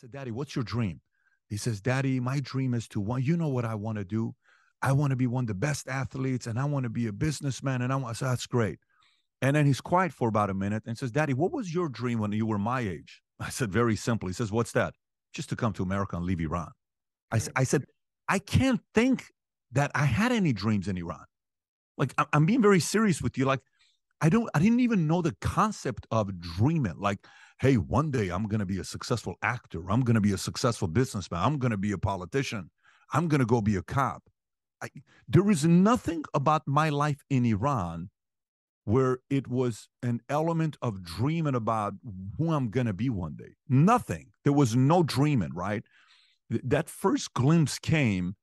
said, Daddy, what's your dream? He says, Daddy, my dream is to want, you know what I want to do? I want to be one of the best athletes and I want to be a businessman. And I said, that's great. And then he's quiet for about a minute and says, Daddy, what was your dream when you were my age? I said, very simple. He says, what's that? Just to come to America and leave Iran. I said, I can't think that I had any dreams in Iran. Like, I'm being very serious with you. Like, I didn't even know the concept of dreaming. Like, hey, one day I'm going to be a successful actor. I'm going to be a successful businessman. I'm going to be a politician. I'm going to go be a cop. There is nothing about my life in Iran where it was an element of dreaming about who I'm going to be one day. Nothing. There was no dreaming, right? That first glimpse came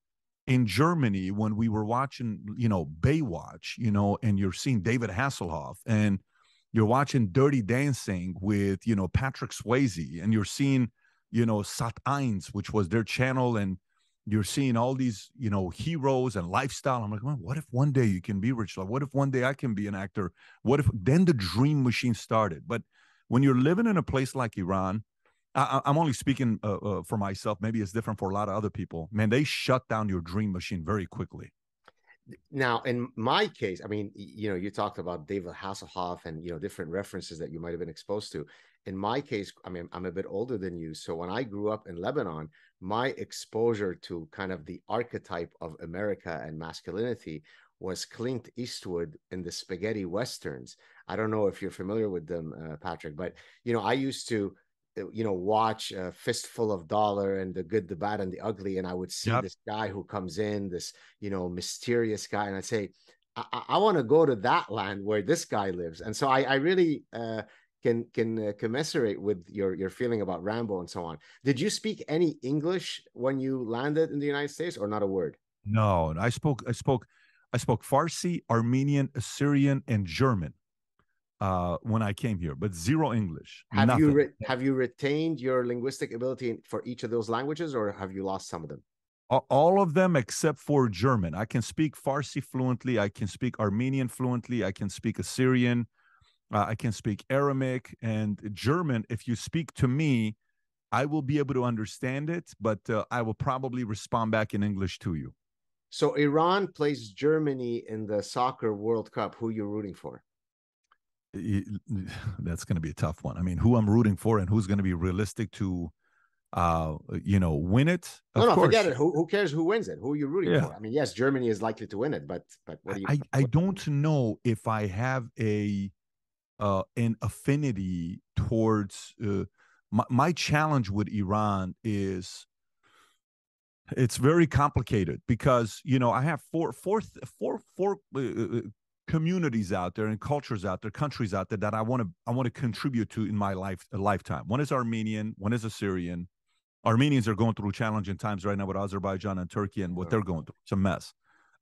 in Germany when we were watching, Baywatch, and you're seeing David Hasselhoff and you're watching Dirty Dancing with, Patrick Swayze, and you're seeing, Sat 1, which was their channel, and you're seeing all these, heroes and lifestyle. I'm like, well, what if one day you can be rich? Like, what if one day I can be an actor? What if then the dream machine started? But when you're living in a place like Iran, I'm only speaking for myself. Maybe it's different for a lot of other people. Man, they shut down your dream machine very quickly. Now, in my case, I mean, you talked about David Hasselhoff and, different references that you might have been exposed to. In my case, I mean, I'm a bit older than you. So when I grew up in Lebanon, my exposure to kind of the archetype of America and masculinity was Clint Eastwood in the spaghetti westerns. I don't know if you're familiar with them, Patrick, but, I used to watch a Fistful of Dollar and The Good, the Bad, and the Ugly, and I would see this guy who comes in, this mysterious guy, and I'd say, I want to go to that land where this guy lives. And so I really can commiserate with your feeling about Rambo and so on. Did you speak any English when you landed in the United States, or not a word? No, I spoke Farsi, Armenian, Assyrian, and German when I came here, but zero English. Have you retained your linguistic ability for each of those languages, or have you lost some of them? All of them except for German. I can speak Farsi fluently. I can speak Armenian fluently. I can speak Assyrian. I can speak Aramaic and German. If you speak to me, I will be able to understand it, but I will probably respond back in English to you. So Iran plays Germany in the soccer World Cup. Who you're rooting for? That's going to be a tough one. I mean, who I'm rooting for and who's going to be realistic to, win it. No, forget it. Who cares who wins it? Who are you rooting for? I mean, yes, Germany is likely to win it, but what do you? I don't know if I have an affinity towards. My challenge with Iran is it's very complicated because I have four communities out there and cultures out there, countries out there that I want to contribute to in my lifetime. One is Armenian, one is Assyrian. Armenians are going through challenging times right now with Azerbaijan and Turkey and what they're going through. It's a mess.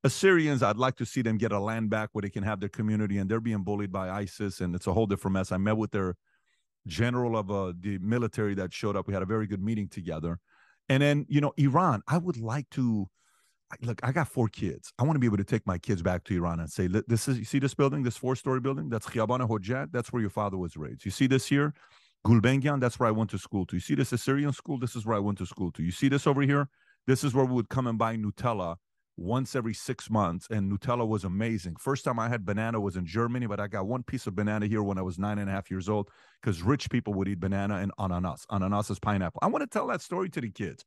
Assyrians, I'd like to see them get a land back where they can have their community, and they're being bullied by ISIS, and it's a whole different mess. I met with their general of the military that showed up. We had a very good meeting together. And then, Iran, I would like to, look, I got 4 kids. I want to be able to take my kids back to Iran and say, you see this building, this 4-story building? That's Khiyaban Hojjat. That's where your father was raised. You see this here? Gulbenkian, that's where I went to school to. You see this Assyrian school? This is where I went to school to. You see this over here? This is where we would come and buy Nutella once every 6 months, and Nutella was amazing. First time I had banana was in Germany, but I got one piece of banana here when I was 9.5 years old because rich people would eat banana and ananas. Ananas is pineapple. I want to tell that story to the kids.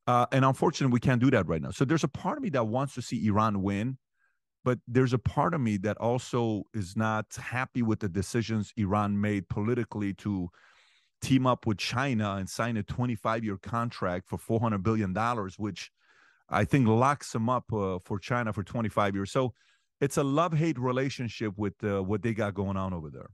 And unfortunately, we can't do that right now. So there's a part of me that wants to see Iran win, but there's a part of me that also is not happy with the decisions Iran made politically to team up with China and sign a 25-year contract for $400 billion, which I think locks them up for China for 25 years. So it's a love-hate relationship with what they got going on over there.